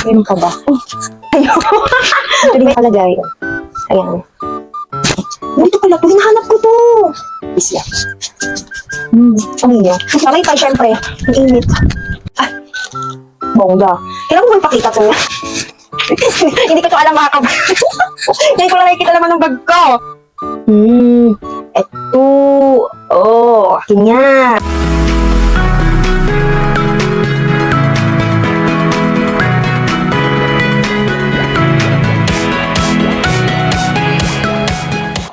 Meron pa ba? Ayoko. Ito din nakalagay. Ayan. Ito pala to. Hinahanap ko to. Isya. Ang inyo. Saray pa, syempre. Ang init. Ay. Bongga. Kailan ko ipakita to? Hindi ko to alam mga kabag. Hindi ko lang nakikita naman ng bag ko. Eto. Oh, akin yan.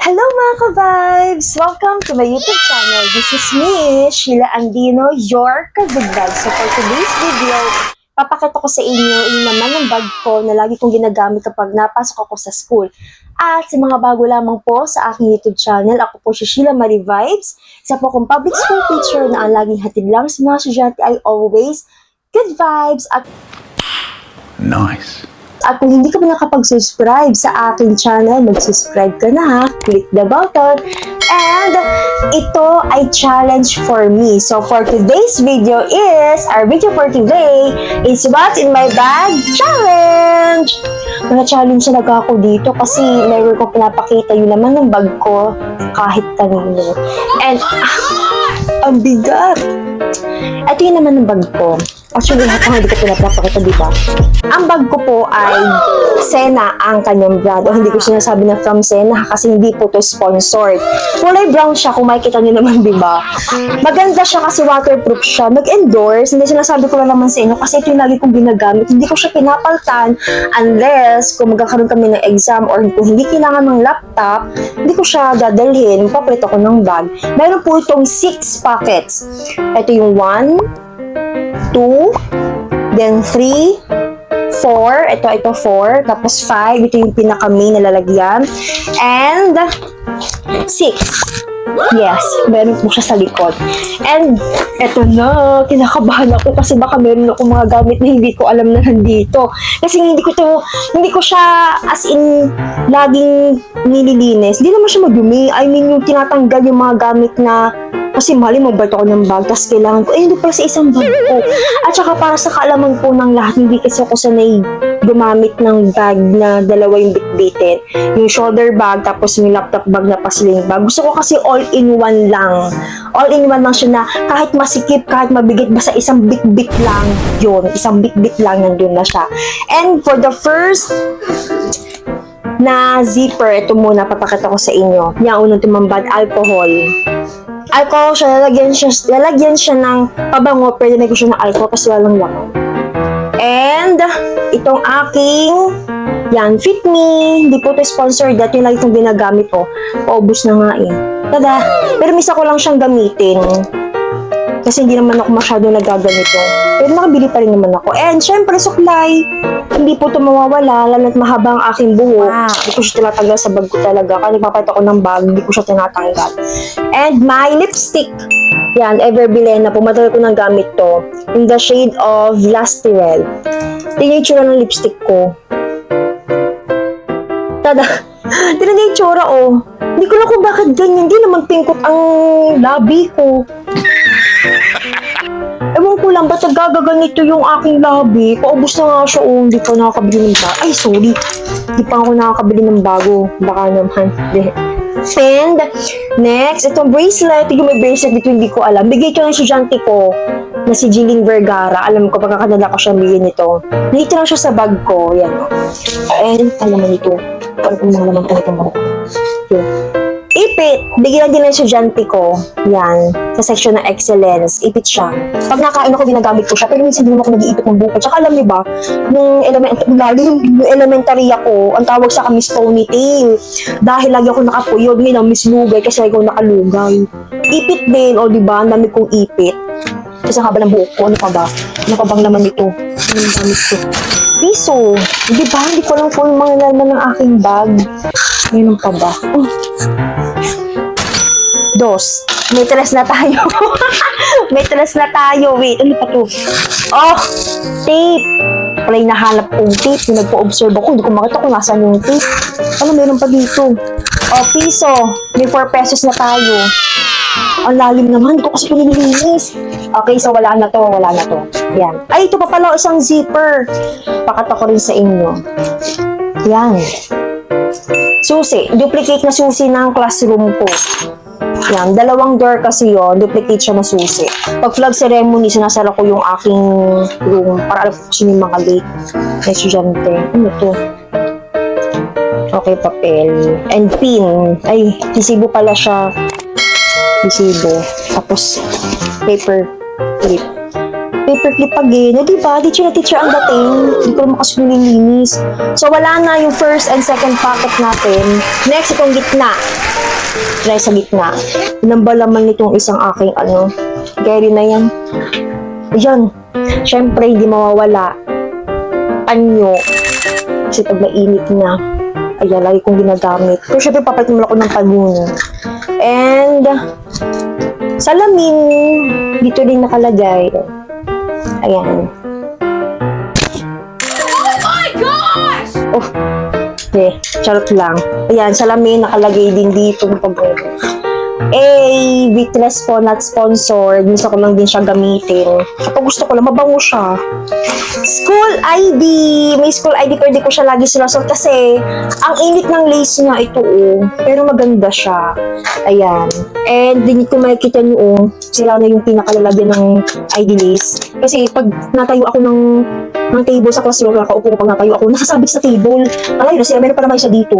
Hello mga ka-vibes! Welcome to my YouTube channel. This is me, Sheila Andino, your ka-vlog. So for today's video, papakita ko sa inyo yung naman ng bag ko na lagi kong ginagamit kapag napasok ako sa school. At sa mga bago lamang po sa aking YouTube channel, ako po si Sheila Marie Vibes. Isa po akong public school teacher na ang laging hatid lang sa mga estudyante ay always good vibes at nice. At kung hindi ka pa nakapag-subscribe sa aking channel, mag-subscribe ka na ha. Click the button. And ito ay challenge for me. So for today's video our video for today is what's in my bag challenge. Challenge talaga ako dito kasi meron ko pinapakita yung laman ng bag ko kahit kanino. And ang bigat. Ito yung naman ng bag ko. Actually, hindi ko pinapakita, di ba? Ang bag ko po ay Sena ang kanyang brand. O hindi ko sinasabi na from Sena kasi hindi po to sponsored. Kulay brown siya kung makikita niyo naman, di ba? Maganda siya kasi waterproof siya. Nag-endorse. Hindi sinasabi ko lang naman sa inyo kasi ito yung lagi kong ginagamit. Hindi ko siya pinapaltan unless kung magkakaroon kami ng exam or kung hindi kailangan ng laptop, hindi ko siya dadalhin. Papalit ako ng bag. Meron po itong 6 pockets. Ito yung 1, 2, then 3, 4, ito 4, tapos 5, ito yung pinaka-main na lalagyan, and 6. Yes, meron po siya sa likod. And eto na, kinakabahan ako kasi baka meron ako mga gamit na hindi ko alam na nandito. Kasi hindi ko siya as in laging nililinis. Hindi naman siya madumi. I mean, yung tinatanggal yung mga gamit na kasi mali mo ba ito ako ng bag, tapos kailangan ko, hindi pala sa isang bag ko. At saka para sa kaalaman po ng lahat, hindi kasi ako sanay gumamit ng bag na dalawa yung bitbitin. Yung shoulder bag, tapos yung laptop bag na pasling bag. Gusto ko kasi all-in-one lang. All-in-one lang siya na kahit masikip, kahit mabigat, basta isang bit-bit lang yun. Isang bit-bit lang nandun na siya. And for the first na zipper, ito muna papakita ko sa inyo. Yung unang tumambad, alcohol siya, lalagyan siya ng pabango, pero nilagyan ko siya ng alcohol kasi walang laman. And itong aking Fit Me, hindi po ito sponsored, dati yung lagi kong ginagamit ko. Paubos na nga eh. Tada! Pero misa ko lang siyang gamitin. Kasi hindi naman ako masyado nagaganito. Pero nakabili pa rin naman ako. And syempre, suklay. Hindi po ito mawawala, lalo't mahaba ang aking buhok. Hindi ko siya tinatanggal sa bag ko talaga. Kasi papayat ako ng bag, hindi ko siya tinatanggal. And my lipstick. Yan, Everbilena po. Matagal ko nang gamit to. In the shade of Lastirel. Tingnan yung itsura ng lipstick ko. Tada! Tingnan yung itsura, oh. Hindi ko lang kung bakit ganyan. Hindi naman pingkot ang labi ko. Ewan ko lang, ba't nagagaganito yung aking labi? Paubos na nga siya, oh. Hindi pa nakakabili ng bago. Ay, sorry. Hindi pa ako nakakabili ng bago. Baka naman. And, next, itong bracelet. Yung may bracelet dito, hindi ko alam. Bigay ko ng estudyante ko na si Jillian Vergara. Alam ko, pagkakadala ko siya bilhin nito. Nandito lang siya sa bag ko. Yan, oh. And, alam mo nito. Ano kung mga naman itong bag ko? Yan. Ipit! Bigyan din ng estudyante ko. Yan. Sa section ng excellence. Ipit siya. Pag nakain ako, ginagamit ko siya. Pero minsan din ako nag-iipit ng buko. Tsaka alam niyo ba, nung elementary ako, ang tawag sa Miss Ponytail. Dahil lagi ako nakapuyod. Ngayon, Miss Lugay kasi lagi ako nakalugay. Ipit din. O, diba? Ang dami kong ipit. Kasi ang haba ng buhok ko. Ano pa ba? Ano pa bang naman ito? Ano yung gamit ko? Piso. Diba? Hindi ko lang po yung mga laman ng aking bag. Ngayon pa ba? Dos. May tres na tayo. May tres na tayo. Wait, ano pa to? Oh! Tape! Pala yung nahanap kong tape. Yung nagpo-observe ako. Hindi ko makita kung nasaan yung tape. Ano, meron pa dito? Oh, piso. May 4 pesos na tayo. Ang lalim naman. Ito kasi pinilinis. Okay, so wala na to. Yan. Ay, ito pa pala isang zipper. Pakata ko rin sa inyo. Yan. Susi. Duplicate na susi ng classroom ko. Yan. 2 door kasi yun. Duplicate siya na susi. Pag flag ceremony, sinasara ko yung aking room para alam ko sino yung mga late na estudyante. Ano to? Okay, papel. And pin. Ay, resibo pala siya. Resibo. Tapos, paper clip. Paper clip again. O, diba? Teacher na teacher ang dating. Hindi ko naman kasi nililinis. So, wala na yung first and second pocket natin. Next, itong gitna. Try sa gitna. Nambalaman nitong isang aking, Gary na yan. Ayan. Siyempre, hindi mawawala. Panyo. Kasi pag mainit na, ayan, lagi kong ginagamit. Pero syempre, papalit naman ako ng panyo. And, salamin, dito din nakalagay. Ayan. Oh my gosh! Oh, okay, charot lang. Ayan, salamin, nakalagay din dito. Witness po, not sponsored. Minsan ko lang din siya gamitin. Kapag gusto ko lang, mabango siya. School ID! May school ID pero di ko siya lagi sinasot kasi ang init ng lace niya ito pero maganda siya. Ayan. And din ko makikita nyo sila na yung pinakalalagyan ng ID lace. Kasi pag natayo ako ng table sa classroom, nakaupo ko pag natayo ako, nasasabit sa table. Alayo na siya, meron pa naman siya dito.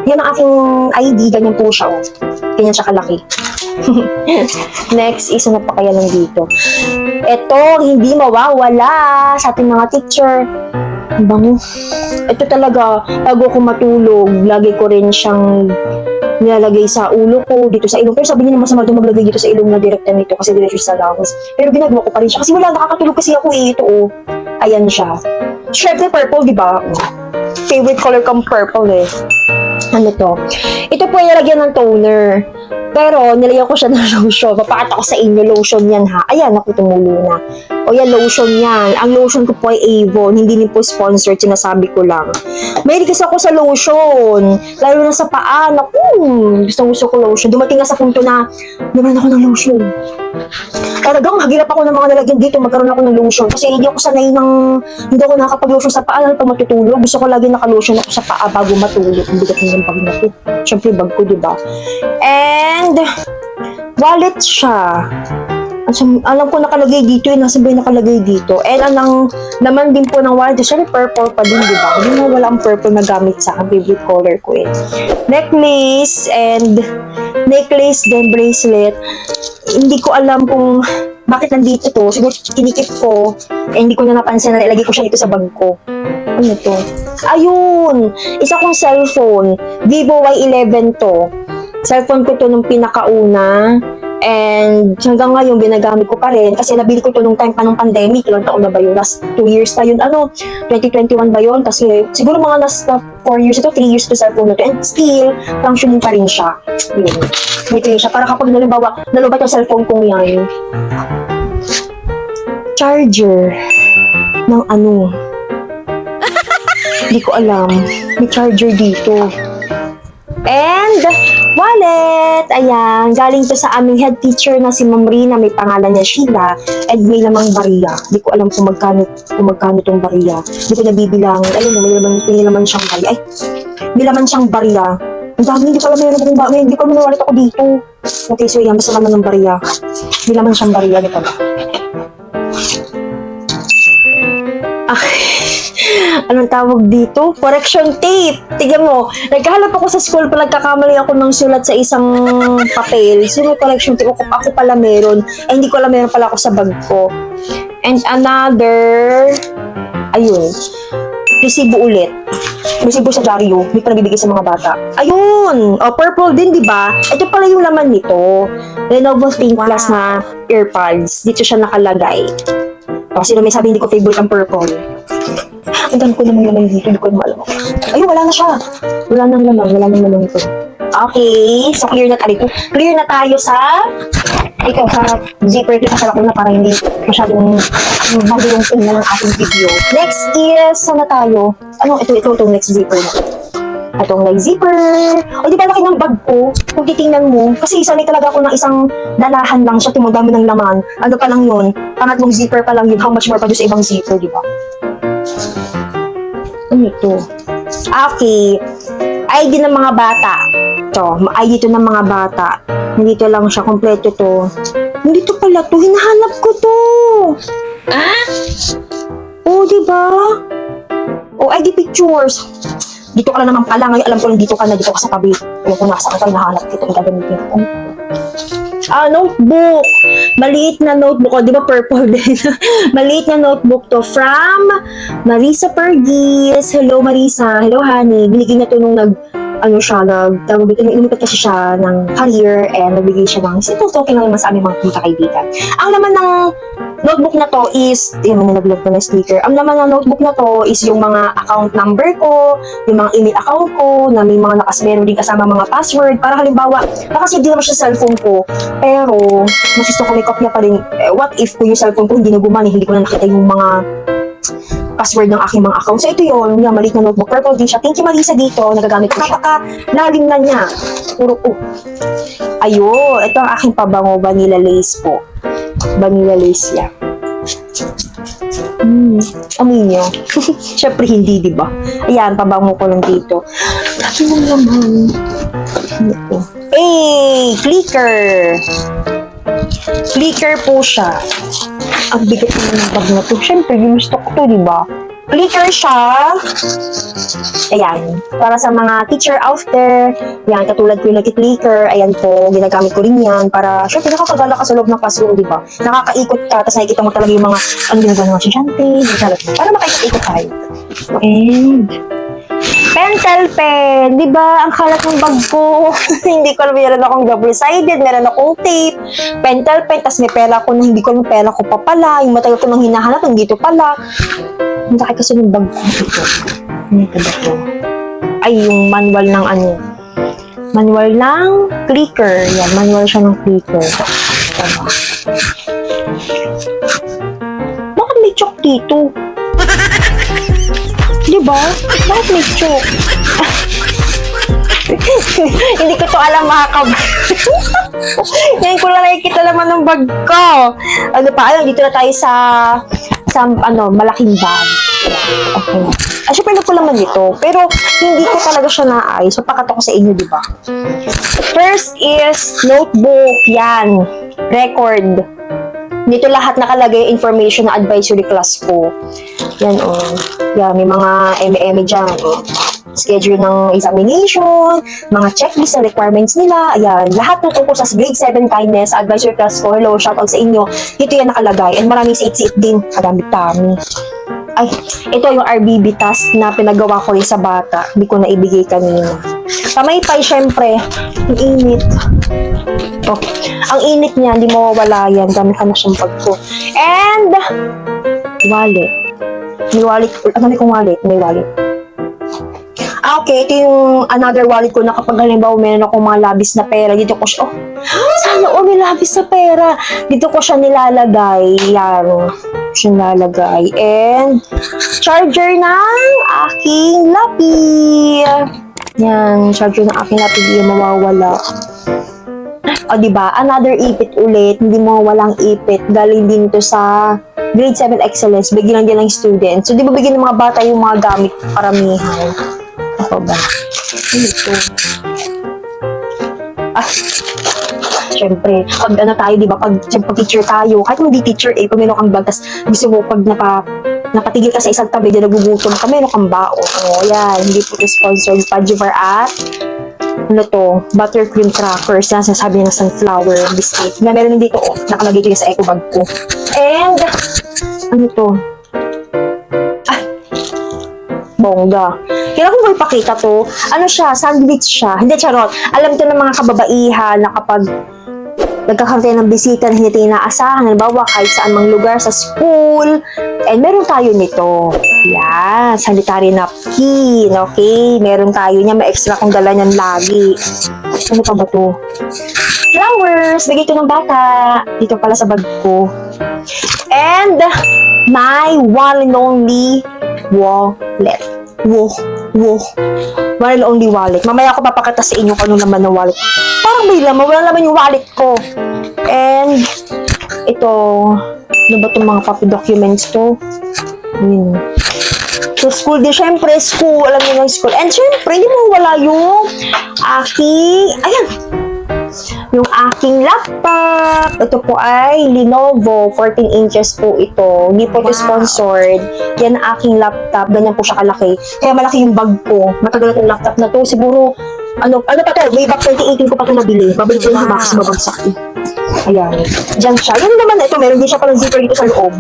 Yan ang aking ID, ganyan po siya. Ganyan siya kalaki. Next is ano pa kaya lang dito. Ito, hindi mawawala sa ating mga teacher. Ang bango. Ito talaga, bago ako matulog, lagi ko rin siyang nilalagay sa ulo ko, dito sa ilong. Pero sabi niya naman masama doon maglagay dito sa ilong na direkta nito kasi diretso sa lungs. Pero ginagawa ko pa rin siya kasi wala, nakakatulog kasi ako ito Ayan siya. Syempre purple, di ba? Favorite color kong purple Ano to? Ito po yung lagyan ng toner. Pero, nilagyan ko siya ng lotion. Papakita ko sa inyo, lotion yan ha. Ayan, ako tumulo na. O yan, lotion yan. Ang lotion ko po ay Avon. Hindi din po sponsored, sinasabi ko lang. Mahilig kasi ako sa lotion. Lalo na sa paa. Naku, gusto ko lotion. Dumating nga sa punto na, naman ako ng lotion. Talagang hagilap ako ng mga nalagyan dito, magkaroon ako ng lotion. Kasi hindi ako sanay hindi ako nakakapag-lotion sa paa. Lalo pag matutulog, gusto ko lagi naka-lotion ako sa paa bago matulog. Ang bigat ng bag na to. Siyempre, bag ko, diba? And, wallet siya. Alam ko nakalagay dito, nasa ba nakalagay dito. And anong naman din po ng wallet, syempre purple pa din, diba? Hindi na wala ang purple na gamit sa aking favorite color ko Necklace and necklace, then bracelet. Hindi ko alam kung bakit nandito to. Siguro kinikip ko, hindi ko na napansin na ilagay ko siya dito sa bag ko. Ano to? Ayun! Isa kong cellphone. Vivo Y11 to. Cellphone ko to nung pinakauna. And hanggang ngayon, ginagamit ko pa rin. Kasi nabili ko to nung time pa nung pandemic. Ilang taon na ba yun? Last 2 years na yun. 2021 ba yun? Kasi siguro mga last 4 years ito, 3 years to cellphone na to. And still, functioning pa rin siya. Yun. Dito yun siya. Para kapag nalubat yung cellphone kong yan. Charger. Ng Hindi ko alam. May charger dito. And, wallet! Ayan, galing to sa aming head teacher na si Ma'am Rina, may pangalan niya Sheila, and may lamang bariya. Hindi ko alam kung magkano tong bariya. Hindi ko nabibilang. Ayun, may laman siyang bariya. Ay, may laman siyang bariya. Ang dami, hindi ko alam meron akong bariya. Hindi ko alam nawalit ako dito. Okay, so yan, basta laman ng bariya. May laman siyang bariya, di ba? Anong tawag dito? Correction tape. Tignan mo, nagkahalap ako sa school pa nagkakamali ako ng sulat sa isang papel. Sino correction tape? Ako pala meron. Hindi ko alam meron pala ako sa bag ko. And another, ayun, resibo ulit. Resibo sa Dario. May pinabibigay sa mga bata. Ayun! Purple din, di ba? Ito pala yung laman nito. Lenovo Think Plus na earpods. Dito siya nakalagay. Sino may sabi hindi ko favorite ang purple? Ang dami ko naman naman dito, hindi ko naman alam. Ayun, wala na siya. Wala nang laman ito. Okay, so clear na tayo. Clear na tayo sa zipper ito sa na para hindi masyadong magulong tingnan ng ating video. Next is, saan na tayo? Ito, next zipper na. Itong like zipper. O di ba laki ng bag ko? Kung titingnan mo, kasi sanay talaga ako ng isang dalahan lang siya, tumagami ng laman. Ano pa lang yun? Pangatlong zipper pa lang yun. How much more pa doon sa ibang zipper, di ba? Ano ito? Okay. ID ng mga bata. Ito, ID ito ng mga bata. Nandito lang siya, kompleto to. Nandito pala to, hinahanap ko to. Oh, di ba? Oh, ID pictures. Dito ka na naman pala. Ngayon, alam ko lang dito ka na. Dito ka sa tabi. Alam ko nasa ka. Nahanap kita. Ang gagamitin ko. Notebook. Maliit na notebook. O, di ba purple din? Maliit na notebook to from Marisa Pergis. Hello, Marisa. Hello, honey. Binigyan na to nung inumipat kasi siya ng career and nagbigay siya ng okay lang naman sa aming mga kaibigan. Ang laman ng notebook na to is, nilaglag ko na sticker. Ang laman ng notebook na to is yung mga account number ko, yung mga email account ko, na may mga meron din kasama mga password. Para halimbawa, nakasave din naman siya sa cellphone ko, pero mas gusto ko may kopya pa rin. What if kung yung cellphone ko hindi na gumana, hindi ko na nakita yung mga password ng aking mga account. So, ito yun. Yung maliit na notebook. Purple din siya. Thank you, Marisa, dito. Nagagamit ko. Napaka-lalim na niya. Puro po. Ayun. Ito ang aking pabango. Vanilla lace po. Vanilla lace yan. Amoy nyo. Siyempre, hindi, di ba? Ayan, pabango ko lang dito. Lagi mo naman. Clicker. Clicker po siya. Ang bigat naman ng bag na to. Siyempre, yung stock to, di ba? Clicker siya. Ayan. Para sa mga teacher out there. Yan, katulad ko yung nag-clicker. Ayan po, ginagamit ko rin yan. Para, syempre, nakakagala ka sa loob ng classroom, di ba? Nakakaikot ka, tapos nakikita mo talaga yung mga, ginagawa ng mga estudyante. Para makaikot-ikot tayo. And, pentel pen, di ba? Ang kalat ng bag ko. Hindi ko alam, meron akong double-sided, meron akong tape, pentel pen, tas may pera ko na hindi ko alam pera ko pa pala. Yung matagal ko nang hinahanap, dito pala. Ang laki kasi ng bag ko. Ito ba ito? Ay, yung manual ng manual ng clicker. Yan, manual siya ng clicker. Tama. Bakit may chalk dito? Diba? Bakit may choke? Hindi ko to alam, mga Ngayon ko lang nakikita naman ng bag ko. Ano pa? Ayun, dito na tayo sa malaking bag. Okay. Syempre, nagkulaman nito. Pero, hindi ko talaga siya naayos. So, pakat ako sa inyo, diba? First is notebook. Yan. Record. Dito lahat nakalagay information na advisory class ko. Yan, Yan, may mga eme dyan, schedule ng examination, mga checklist na requirements nila. Ayan, lahat ng tungkol sa grade 7 kindness, advisory class ko. Hello, shoutout sa inyo. Dito yan nakalagay. And maraming siit-siit din. Kadami-dami. Ay, ito yung RBB task na pinagawa ko rin sa bata. Hindi ko na ibigay kanina. Kamay-pay, syempre. Ang init. Ang init niya, hindi mawawala yan. Dami ka na siyang bag ko. And, wallet. May wallet. Ano kong wallet? May wallet. Okay, ito yung another wallet ko na kapag halimbawa meron akong mga labis na pera. Dito ko siya, sana may labis na pera. Dito ko siya nilalagay. Yan. Siya nilalagay. And, charger ng aking lapi. Yan, charger ng aking lapi. Hindi mawawala. O, diba? Another ipit ulit. Hindi mo walang ipit. Galing din to sa grade 7 excellence. Bigyan lang din ng student. So, di ba bigyan ng mga bata yung mga gamit karamihan? Ako ba? Ito. Siyempre, pag tayo, di ba? Pag teacher tayo, kahit hindi teacher, pag meron kang bag, tas gusto mo, pag napatigil ka sa isang tabi, di nagugutom ka, meron kang baon. Yan. Hindi po sponsored. Pajivar at buttercream crackers na sinasabi niya ng sunflower biscuit. Na meron din dito, nakalagay ko sa eco bag ko. And, bongga. Kailangan ko ba ipakita to? Siya, sandwich siya. Hindi, charot. Alam to ng mga kababaihan na kapag nagkakaroon tayo ng bisita na hindi tayo inaasahan, halimbawa kahit saan mang lugar, sa school, and meron tayo nito. Yan, sanitary napkin, okay? Meron tayo niya, may extra kong dala niyan lagi. Ano pa ba to? Flowers, bigay ito ng bata. Dito pala sa bag ko. And, my one and only wallet. Wow. One and only wallet. Mamaya ako papakita sa inyo kung ano naman ng wallet. Parang may laman. Wala naman yung wallet ko. And, ito. Ano ba itong mga papi documents to? Yun. So, school din. Siyempre, school. Alam niyo ng school. And siyempre, hindi mo wala yung aking, ayan, yung aking laptop. Ito po ay Lenovo. 14 inches po ito. Hindi po ito sponsored. Yan ang aking laptop. Ganyan po siya kalaki. Kaya malaki yung bag ko. Matagal na itong laptop na to. Siguro, ano pa to? Way back 2018 ko pa ito nabili. Babalik ko yung box. Mabagsak eh. Ayan. Diyan siya. Yan naman ito. Meron din siya palang zipper dito sa loob.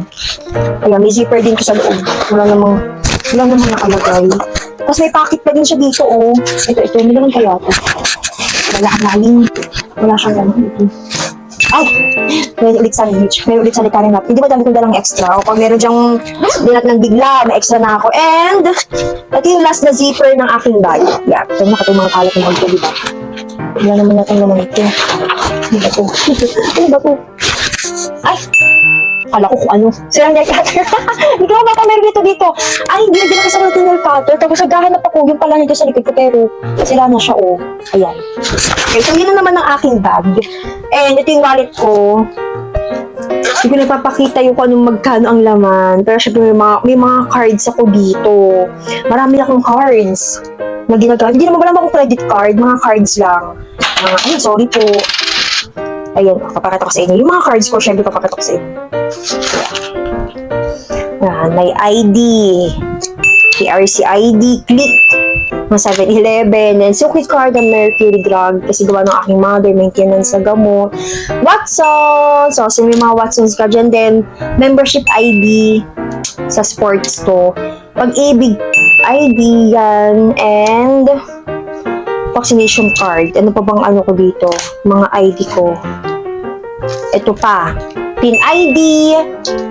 Ayan. May zipper din ito sa loob. Wala namang nakalagay. Tapos may pocket pa din siya dito, oh. Ito. May naman kaya ito. Wala siyang laman ito. Ay! May ulit sandwich. May ulit sanitary napkin. Hindi ba dami kong dalang extra? O pag meron dyang dinat ng bigla, may extra na ako. And, ito yung last na zipper ng aking bag. Yeah. Ito na mga kalat ng bag ko, diba? Wala naman natin naman ito. Ano ba ito? Ano ba ito? Ay! Kala ko kung ano. Sirang nail cutter. Hindi ko baka meron dito. Ay, hindi na kasama natin nail cutter. Tapos naghahanap ako yung pala nito sa likod ko. Pero sira na siya, oh. Ayan. Okay, so yun na naman ang aking bag. And ito yung wallet ko. Hindi ko napapakita yung kung anong magkano ang laman. Pero syempre may mga cards ako dito. Marami akong cards na ginagamit. Hindi naman wala akong credit card. Mga cards lang. Ay, sorry po. Ayan, papakita ko sa inyo. Yung mga cards ko, syempre papakita ko sa inyo. Yan, may ID. PRC ID, click. Mga 7-Eleven. Then, Suki card ng Mercury Drug. Kasi gawa ng aking mother, maintenance sa gamot. Watson. So, may mga Watsons ka dyan. Then, membership ID sa sports to. Pag-ibig ID yan. And, vaccination card. Ano pa bang ano ko dito? Mga ID ko. Ito pa. PIN ID,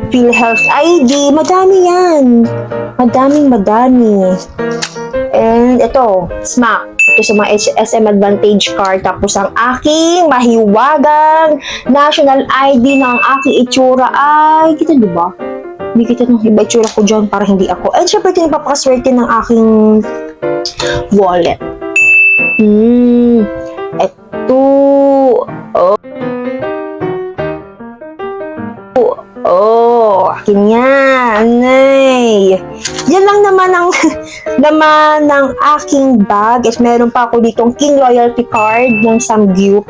PhilHealth ID, madami yan. Madami. And ito, SMAC. Ito sa mga SM Advantage card. Tapos ang aking mahiwagang national ID ng aking itsura ay, kita diba? Hindi kita nung iba itsura ko dyan para hindi ako. And syempre, ito yung papakaswerte ng aking wallet. Ito. Akin yan. Ay. Yan lang naman ang laman ng aking bag. At meron pa ako ditong King Loyalty Card ng Samgyup.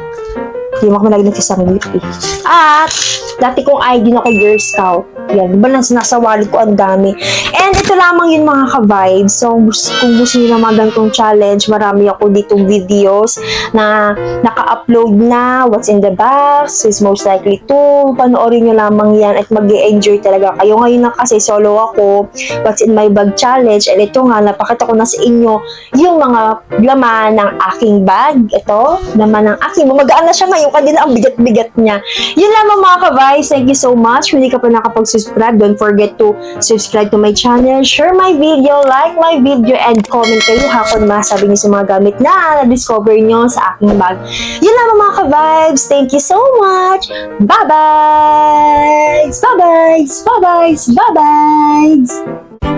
Hindi mo ako malagyan sa Samgyup eh. At, dati kong ID na ko Girl Scout. Yan, diba nasa wallet ko ang dami. And ito lamang yun mga ka-vibes. So, kung gusto nyo naman ganitong challenge, marami ako ditong videos na naka-upload na. What's in the box is most likely to. Panoorin nyo lamang yan at mag-e-enjoy talaga kayo. Ngayon na kasi solo ako. What's in my bag challenge. And ito nga, napakita ko na sa inyo yung mga laman ng aking bag. Ito, laman ng aking. Magaan na siya ngayon. Kanina ang bigat-bigat niya. Yun lamang mga ka-vibes. Thank you so much. Kung hindi ka pa nakapag-subscribe, don't forget to subscribe to my channel, share my video, like my video, and comment kayo ha kung masabi niyo sa mga gamit na na-discover nyo sa aking bag. Yun lamang mga ka-vibes. Thank you so much. Bye-bye! Bye-bye! Bye-bye! Bye-bye!